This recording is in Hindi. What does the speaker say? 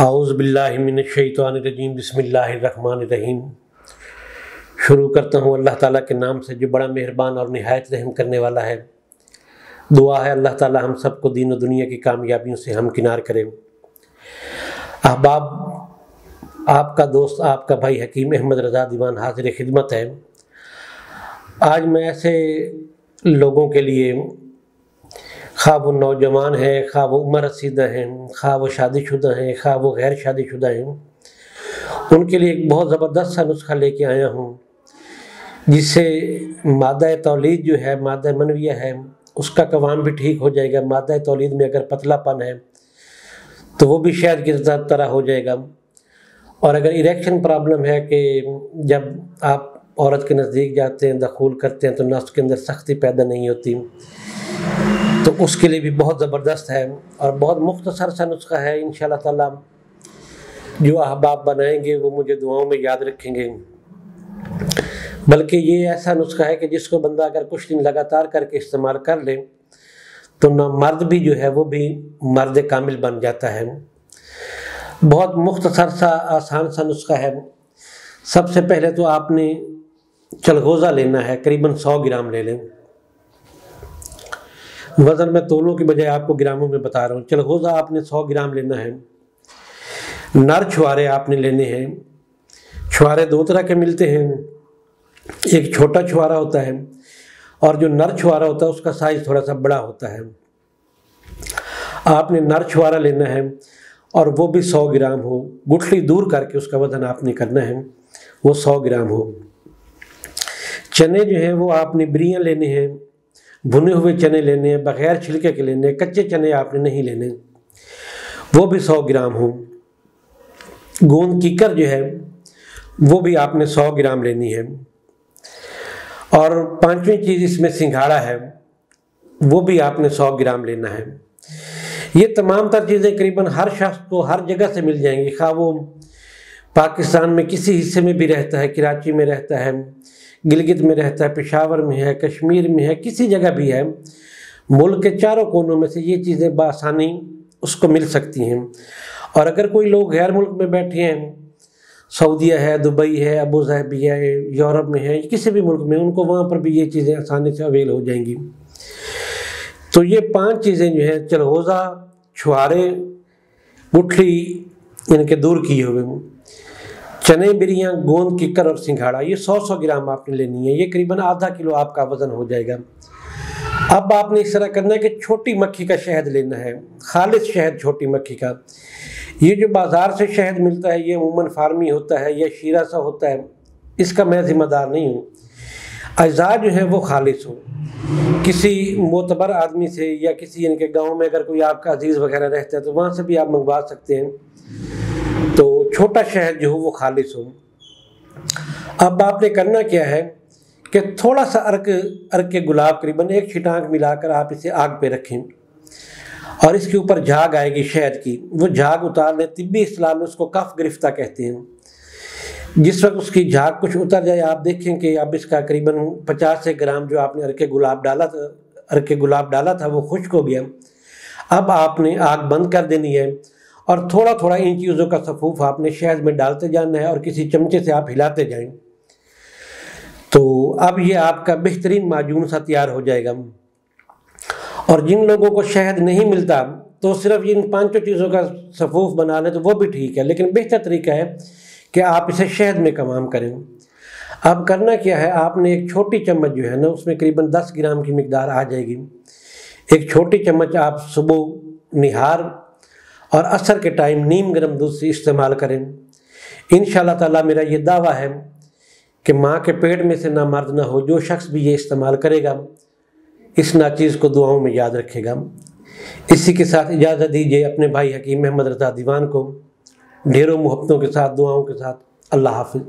आऊज़ बिल्लाहि मिनश्शैतानिर्रजीम बिस्मिल्लाहिर्रहमानिर्रहीम। शुरू करता हूँ अल्लाह ताला के नाम से जो बड़ा मेहरबान और निहायत रहम करने वाला है। दुआ है अल्लाह ताला हम सबको दीन और दुनिया की कामयाबियों से हमकिनार करें। अहबाब, आपका दोस्त आपका भाई हकीम अहमद रज़ा दीवान हाज़िर खिदमत है। आज मैं ऐसे लोगों के लिए, खा वो नौजवान है, खा वो उम्र रसीदा हैं, खा वो शादीशुदा हैं, खा वो गैर शादीशुदा हैं, उनके लिए एक बहुत ज़बरदस्त सा नुस्खा लेके आया हूँ जिससे मादा तौलीद जो है, मादा मनविया है, उसका कवाम भी ठीक हो जाएगा। मादा तौलीद में अगर पतलापन है तो वो भी शहद की तरह हो जाएगा। और अगर इरेक्शन प्रॉब्लम है कि जब आप औरत के नज़दीक जाते हैं, दखूल करते हैं तो नफ्स के अंदर सख्ती पैदा नहीं होती, तो उसके लिए भी बहुत ज़बरदस्त है और बहुत मुख्तसर सा नुस्खा है। इंशाअल्लाह ताला जो अहबाब बनाएंगे वो मुझे दुआओं में याद रखेंगे। बल्कि ये ऐसा नुस्खा है कि जिसको बंदा अगर कुछ दिन लगातार करके इस्तेमाल कर ले तो ना मर्द भी जो है वो भी मर्द कामिल बन जाता है। बहुत मुख्तसर सा आसान सा नुस्खा है। सबसे पहले तो आपने चलगोज़ा लेना है, करीबन 100 ग्राम ले लें। वज़न में तोलों की बजाय आपको ग्रामों में बता रहा हूँ। चलगोज़ा आपने 100 ग्राम लेना है। नर छुआरे आपने लेने हैं। छुआरे दो तरह के मिलते हैं, एक छोटा छुआरा होता है और जो नर छुआरा होता है उसका साइज़ थोड़ा सा बड़ा होता है। आपने नर छुआरा लेना है और वो भी 100 ग्राम हो। गुठली दूर करके उसका वज़न आपने करना है, वो 100 ग्राम हो। चने जो हैं वो आपने बिरियाँ लेने हैं, भुने हुए चने लेने हैं, बग़ैर छिलके के लेने हैं, कच्चे चने आपने नहीं लेने, वो भी 100 ग्राम हो। गोंद कीकर जो है वो भी आपने 100 ग्राम लेनी है। और पांचवी चीज़ इसमें सिंघाड़ा है, वो भी आपने 100 ग्राम लेना है। ये तमाम तर चीज़ें करीबन हर शख्स को हर जगह से मिल जाएंगी, खा वो पाकिस्तान में किसी हिस्से में भी रहता है, कराची में रहता है, गिलगित में रहता है, पेशावर में है, कश्मीर में है, किसी जगह भी है, मुल्क के चारों कोनों में से ये चीज़ें बआसानी उसको मिल सकती हैं। और अगर कोई लोग गैर मुल्क में बैठे हैं, सऊदीया है, दुबई है, अबू धाबी है, यूरोप में है, किसी भी मुल्क में, उनको वहाँ पर भी ये चीज़ें आसानी से अवेल हो जाएंगी। तो ये 5 चीज़ें जो है, चलगोज़ा, छुआरे, गुठली इनके दूर किए हुए, चने, बिरियाँ, गोंद कीकर और सिंघाड़ा, ये 100-100 ग्राम आपने लेनी है। ये करीबन आधा किलो आपका वज़न हो जाएगा। अब आपने इस तरह करना है कि छोटी मक्खी का शहद लेना है, खालिस शहद छोटी मक्खी का। ये जो बाज़ार से शहद मिलता है ये अमूमन फार्मी होता है या शीरा सा होता है, इसका मैं ज़िम्मेदार नहीं हूँ। अज़ा जो है वो खालिस हो, किसी मोतबर आदमी से या किसी इनके गाँव में अगर कोई आपका अजीज़ वगैरह रहता है तो वहाँ से भी आप मंगवा सकते हैं। तो छोटा शहद जो हो वो खालिस हो। अब आपने करना क्या है कि थोड़ा सा अर्क के गुलाब, करीबन 1 छिटांक मिलाकर आप इसे आग पे रखें और इसके ऊपर झाग आएगी शहद की, वो झाग उतार लें। तिब्बी इस्लाम में उसको कफ गिरफ्ता कहते हैं। जिस वक्त उसकी झाग कुछ उतर जाए, आप देखें कि अब इसका करीबन 50 ग्राम जो आपने अर्क गुलाब डाला था वो खुश्क हो गया। अब आपने आग बंद कर देनी है और थोड़ा थोड़ा इन चीज़ों का सफूफ आपने शहद में डालते जाना है और किसी चमचे से आप हिलाते जाएं। तो अब ये आपका बेहतरीन माजून सा तैयार हो जाएगा। और जिन लोगों को शहद नहीं मिलता तो सिर्फ इन 5 चीज़ों का सफूफ बना लें तो वो भी ठीक है, लेकिन बेहतर तरीका है कि आप इसे शहद में कमाम करें। अब करना क्या है, आपने एक छोटी चम्मच जो है ना, उसमें करीबन 10 ग्राम की मिकदार आ जाएगी। एक छोटी चम्मच आप सुबह निहार और असर के टाइम नीम गर्म दूध से इस्तेमाल करें। इंशाअल्लाह ताला मेरा ये दावा है कि माँ के पेट में से ना मर्द ना हो, जो शख्स भी ये इस्तेमाल करेगा इस नाचीज़ को दुआओं में याद रखेगा। इसी के साथ इजाज़त दीजिए अपने भाई हकीम अहमद रज़ा दीवान को ढेरों मोहब्बतों के साथ, दुआओं के साथ। अल्लाह हाफ़िज़।